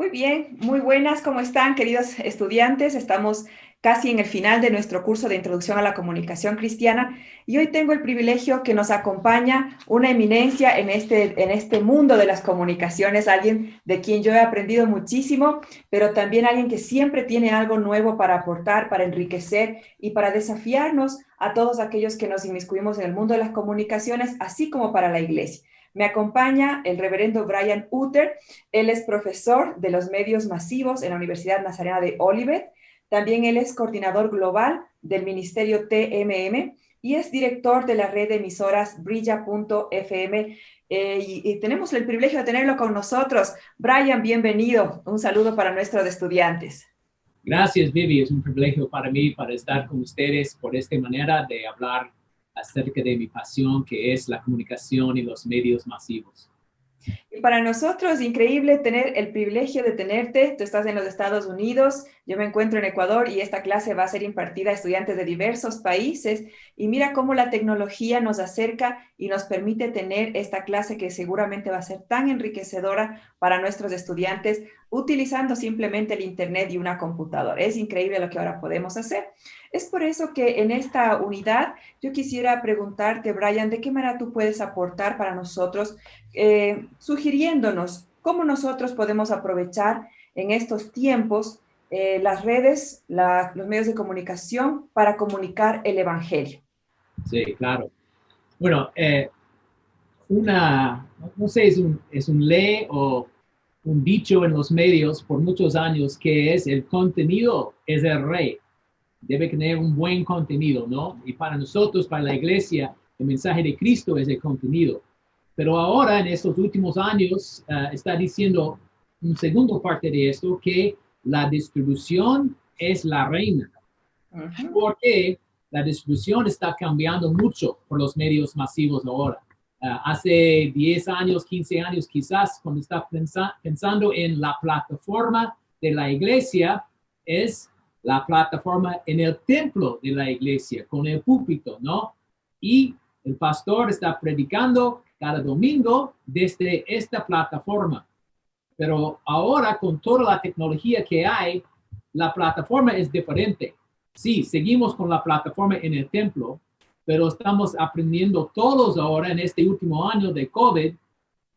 Muy bien, muy buenas. ¿Cómo están, queridos estudiantes? Estamos casi en el final de nuestro curso de Introducción a la Comunicación Cristiana y hoy tengo el privilegio que nos acompaña una eminencia en este mundo de las comunicaciones, alguien de quien yo he aprendido muchísimo, pero también alguien que siempre tiene algo nuevo para aportar, para enriquecer y para desafiarnos a todos aquellos que nos inmiscuimos en el mundo de las comunicaciones, así como para la iglesia. Me acompaña el reverendo Brian Utter. Él es profesor de los medios masivos en la Universidad Nazarena de Olivet. También él es coordinador global del Ministerio TMM y es director de la red de emisoras Brilla.fm. Y tenemos el privilegio de tenerlo con nosotros. Brian, bienvenido. Un saludo para nuestros estudiantes. Gracias, Vivi. Es un privilegio para mí para estar con ustedes por esta manera de hablar acerca de mi pasión, que es la comunicación y los medios masivos. Y para nosotros, increíble tener el privilegio de tenerte. Tú estás en los Estados Unidos, yo me encuentro en Ecuador y esta clase va a ser impartida a estudiantes de diversos países. Y mira cómo la tecnología nos acerca y nos permite tener esta clase que seguramente va a ser tan enriquecedora para nuestros estudiantes utilizando simplemente el Internet y una computadora. Es increíble lo que ahora podemos hacer. Es por eso que en esta unidad yo quisiera preguntarte, Brian, ¿de qué manera tú puedes aportar para nosotros sugiriéndonos cómo nosotros podemos aprovechar en estos tiempos las redes, los medios de comunicación para comunicar el Evangelio? Sí, claro. Bueno, no sé, es un ley o un dicho en los medios por muchos años que es el contenido es el rey. Debe tener un buen contenido, ¿no? Y para nosotros, para la iglesia, el mensaje de Cristo es el contenido. Pero ahora, en estos últimos años, está diciendo un segundo parte de esto, que la distribución es la reina. Ujú. Porque la distribución está cambiando mucho por los medios masivos ahora. Hace 10 años, 15 años quizás, cuando está pensando en la plataforma de la iglesia, es la plataforma en el templo de la iglesia, con el púlpito, ¿no? Y el pastor está predicando cada domingo desde esta plataforma. Pero ahora, con toda la tecnología que hay, la plataforma es diferente. Sí, seguimos con la plataforma en el templo, pero estamos aprendiendo todos ahora en este último año de COVID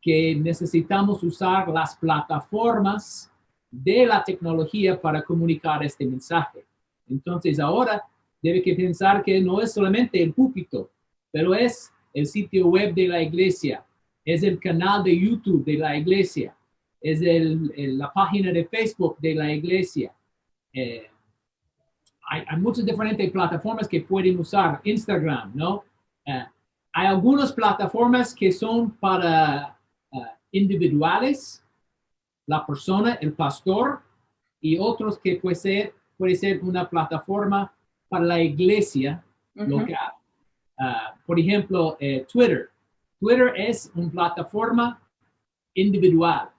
que necesitamos usar las plataformas de la tecnología para comunicar este mensaje. Entonces ahora debe que pensar que no es solamente el púlpito, pero es el sitio web de la iglesia, es el canal de YouTube de la iglesia, es la página de Facebook de la iglesia. Eh, hay muchas diferentes plataformas que pueden usar, Instagram, ¿no? Eh, hay algunas plataformas que son para individuales, la persona, el pastor, y otros que puede ser una plataforma para la iglesia Ujú. local. Por ejemplo, Twitter. Twitter es una plataforma individual,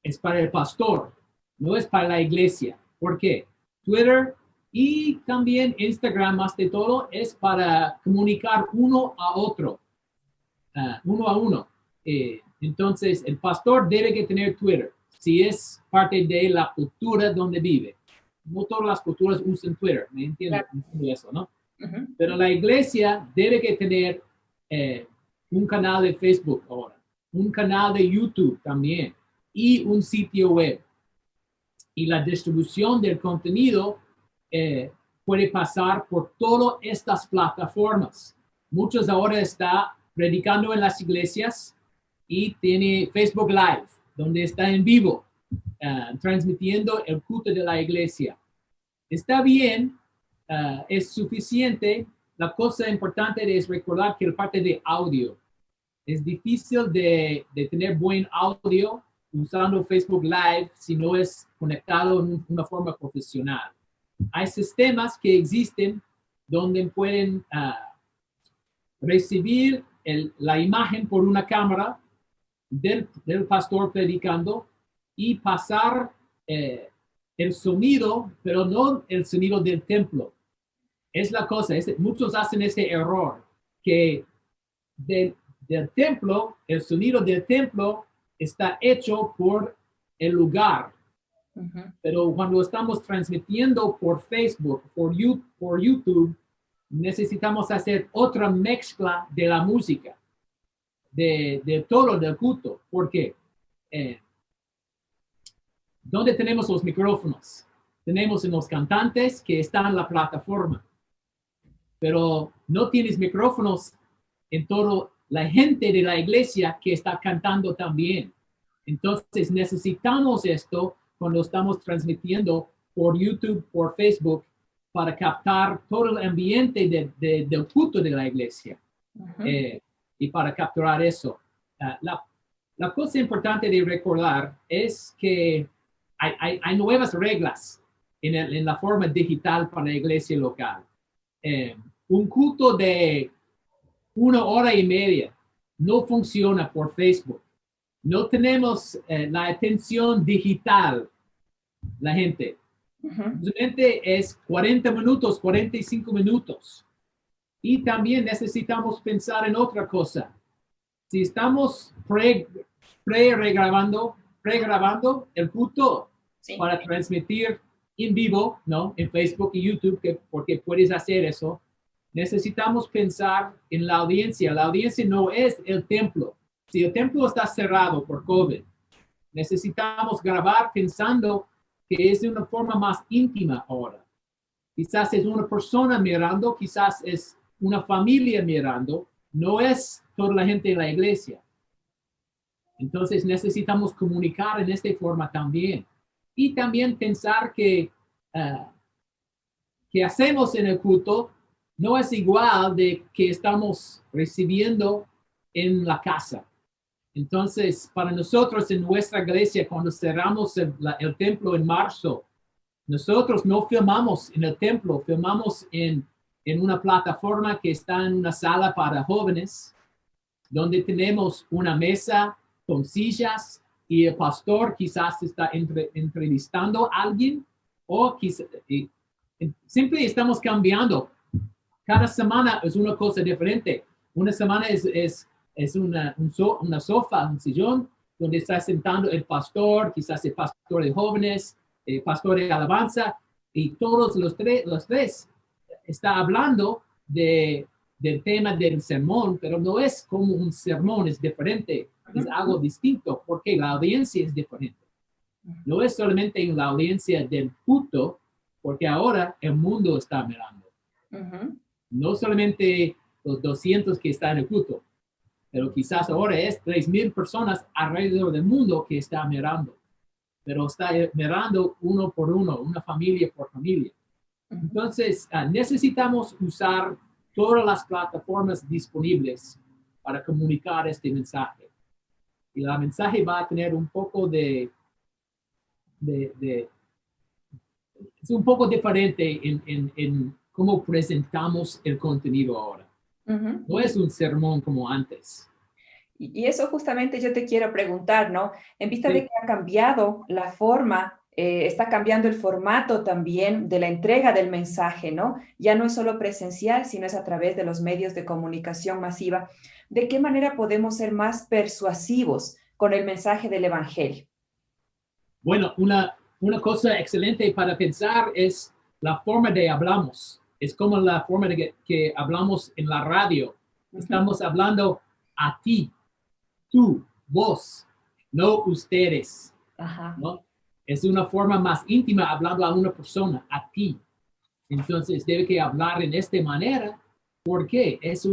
es para el pastor, no es para la iglesia. ¿Por qué? Twitter y también Instagram, más de todo, es para comunicar uno a otro, uno a uno. Entonces, el pastor debe que tener Twitter, si es parte de la cultura donde vive. No todas las culturas usan Twitter, me entiendo, Claro. entiendo eso, ¿no? Ujú. Pero la iglesia debe que tener un canal de Facebook ahora, un canal de YouTube también y un sitio web. Y la distribución del contenido puede pasar por todas estas plataformas. Muchos ahora están predicando en las iglesias y tiene Facebook Live, donde está en vivo, transmitiendo el culto de la iglesia. Está bien, es suficiente. La cosa importante es recordar que la parte de audio es difícil de tener buen audio usando Facebook Live si no es conectado en una forma profesional. Hay sistemas que existen donde pueden recibir la imagen por una cámara del pastor predicando y pasar el sonido, pero no el sonido del templo. Es la cosa, muchos hacen ese error, que del, del templo, el sonido del templo está hecho por el lugar, Pero cuando estamos transmitiendo por Facebook, por YouTube, necesitamos hacer otra mezcla de la música, de todo del culto. ¿Por qué? ¿Dónde tenemos los micrófonos? Tenemos en los cantantes que están en la plataforma, pero no tienes micrófonos en toda la gente de la iglesia que está cantando también. Entonces necesitamos esto cuando estamos transmitiendo por YouTube, por Facebook, para captar todo el ambiente del culto de la iglesia. Y para capturar eso. La cosa importante de recordar es que hay nuevas reglas en la forma digital para la iglesia local. Un culto de 1 hora y media no funciona por Facebook. No tenemos la atención digital, la gente. Simplemente es 40 minutos, 45 minutos. Y también necesitamos pensar en otra cosa. Si estamos pregrabando el culto para transmitir en vivo, ¿no? En Facebook y YouTube, porque puedes hacer eso, necesitamos pensar en la audiencia. La audiencia no es el templo. Si el templo está cerrado por COVID, necesitamos grabar pensando que es de una forma más íntima ahora. Quizás es una persona mirando, quizás es una familia mirando, no es toda la gente de la iglesia. Entonces necesitamos comunicar en esta forma también. Y también pensar que hacemos en el culto no es igual de que estamos recibiendo en la casa. Entonces, para nosotros en nuestra iglesia, cuando cerramos el templo en marzo, nosotros no filmamos en el templo, filmamos en una plataforma que está en una sala para jóvenes, donde tenemos una mesa con sillas y el pastor quizás está entrevistando a alguien o quizás, siempre estamos cambiando. Cada semana es una cosa diferente. Una semana es una sofá, un sillón, donde está sentando el pastor, quizás el pastor de jóvenes, el pastor de alabanza, y todos los tres está hablando del tema del sermón, pero no es como un sermón, es diferente, es algo distinto, porque la audiencia es diferente. No es solamente la audiencia del culto, porque ahora el mundo está mirando. No solamente los 200 que están en el culto, pero quizás ahora es 3,000 personas alrededor del mundo que están mirando, pero está mirando uno por uno, una familia por familia. Entonces, necesitamos usar todas las plataformas disponibles para comunicar este mensaje. Y el mensaje va a tener un poco es un poco diferente en cómo presentamos el contenido ahora. No es un sermón como antes. Y eso justamente yo te quiero preguntar, ¿no? En vista de que ha cambiado la forma, está cambiando el formato también de la entrega del mensaje, ¿no? Ya no es solo presencial, sino es a través de los medios de comunicación masiva. ¿De qué manera podemos ser más persuasivos con el mensaje del Evangelio? Bueno, una cosa excelente para pensar es la forma de hablamos. Es como la forma de que hablamos en la radio. Estamos hablando a ti, tú, vos, no ustedes. ¿No? Es una forma más íntima hablando a una persona, a ti. Entonces debe que hablar en esta manera porque es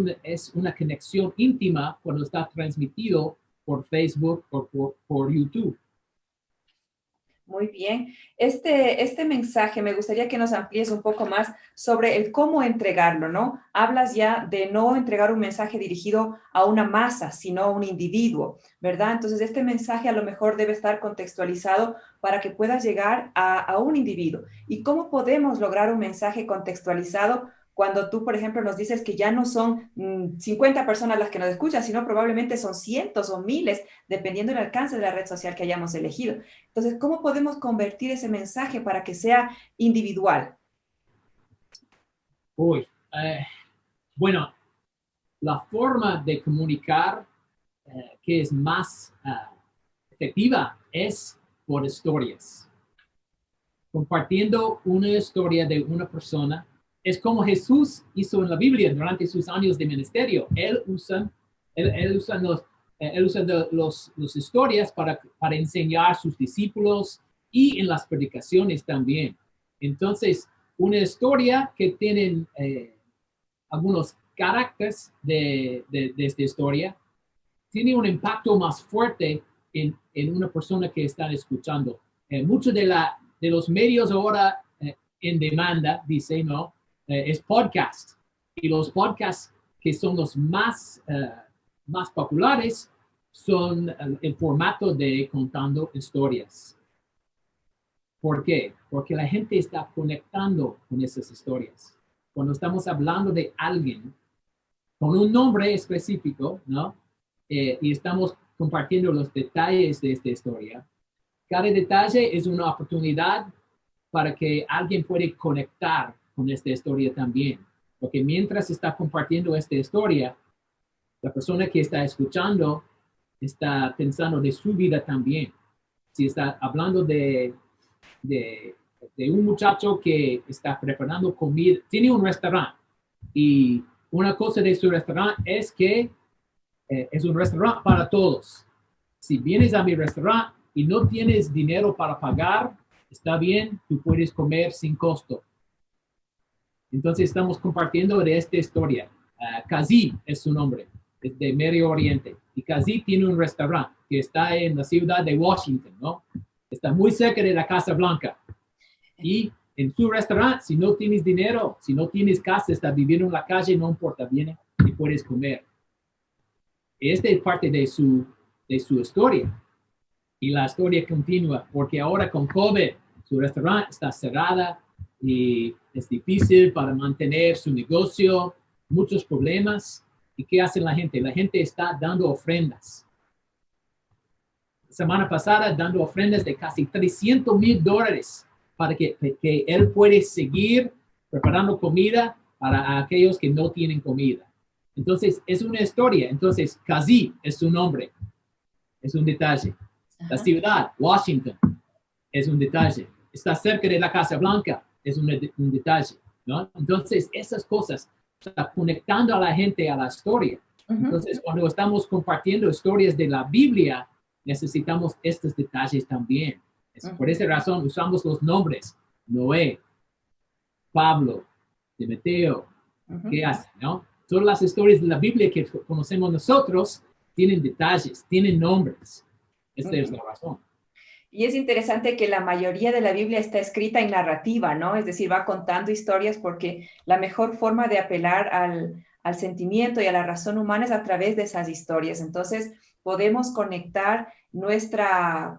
una conexión íntima cuando está transmitido por Facebook o por YouTube. Muy bien. Este mensaje me gustaría que nos amplíes un poco más sobre el cómo entregarlo, ¿no? Hablas ya de no entregar un mensaje dirigido a una masa, sino a un individuo, ¿verdad? Entonces, este mensaje a lo mejor debe estar contextualizado para que pueda llegar a un individuo. ¿Y cómo podemos lograr un mensaje contextualizado cuando tú, por ejemplo, nos dices que ya no son 50 personas las que nos escuchan, sino probablemente son cientos o miles, dependiendo del alcance de la red social que hayamos elegido? Entonces, ¿cómo podemos convertir ese mensaje para que sea individual? Bueno, la forma de comunicar que es más efectiva es por historias. compartiendo una historia de una persona. Es como Jesús hizo en la Biblia durante sus años de ministerio. Él usa las historias para enseñar a sus discípulos y en las predicaciones también. Entonces, una historia que tiene algunos caracteres de esta historia tiene un impacto más fuerte en una persona que está escuchando. Muchos de los medios ahora en demanda, dice, ¿no? Es podcast. Y los podcasts que son los más populares son el formato de contando historias. ¿Por qué? Porque la gente está conectando con esas historias. Cuando estamos hablando de alguien con un nombre específico, ¿no? Y estamos compartiendo los detalles de esta historia. Cada detalle es una oportunidad para que alguien pueda conectar con esta historia también. Porque mientras está compartiendo esta historia, la persona que está escuchando está pensando de su vida también. Si está hablando de un muchacho que está preparando comida, tiene un restaurante y una cosa de su restaurante es que es un restaurante para todos. Si vienes a mi restaurante y no tienes dinero para pagar, está bien, tú puedes comer sin costo. Entonces estamos compartiendo de esta historia. Kazi es su nombre, es de Medio Oriente. Y Kazi tiene un restaurante que está en la ciudad de Washington, ¿no? Está muy cerca de la Casa Blanca. Y en su restaurante, si no tienes dinero, si no tienes casa, estás viviendo en la calle, no importa, viene y puedes comer. Esta es parte de su historia. Y la historia continúa, porque ahora con COVID, su restaurante está cerrada y es difícil para mantener su negocio, muchos problemas. ¿Y qué hace la gente? La gente está dando ofrendas. La semana pasada, dando ofrendas de casi $300,000 para que él puede seguir preparando comida para aquellos que no tienen comida. Entonces, es una historia. Entonces, Kazi es su nombre. Es un detalle. Ajá. La ciudad, Washington, es un detalle. Está cerca de la Casa Blanca, es un detalle, ¿no? Entonces, esas cosas están conectando a la gente a la historia. Entonces, cuando estamos compartiendo historias de la Biblia, necesitamos estos detalles también. Por esa razón usamos los nombres. Noé, Pablo, Timoteo, ¿qué hacen, no? Todas las historias de la Biblia que conocemos nosotros tienen detalles, tienen nombres. Esta es la razón. Y es interesante que la mayoría de la Biblia está escrita en narrativa, ¿no? Es decir, va contando historias porque la mejor forma de apelar al sentimiento y a la razón humana es a través de esas historias. Entonces, podemos conectar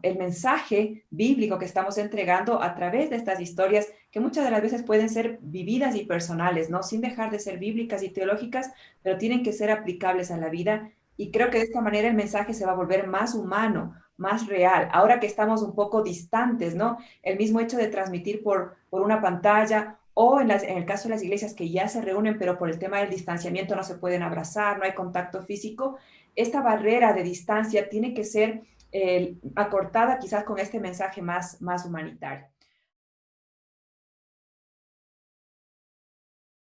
el mensaje bíblico que estamos entregando a través de estas historias que muchas de las veces pueden ser vividas y personales, ¿no? Sin dejar de ser bíblicas y teológicas, pero tienen que ser aplicables a la vida. Y creo que de esta manera el mensaje se va a volver más humano, más real. Ahora que estamos un poco distantes, ¿no? El mismo hecho de transmitir por una pantalla o en el caso de las iglesias que ya se reúnen, pero por el tema del distanciamiento no se pueden abrazar, no hay contacto físico, esta barrera de distancia tiene que ser acortada quizás con este mensaje más humanitario.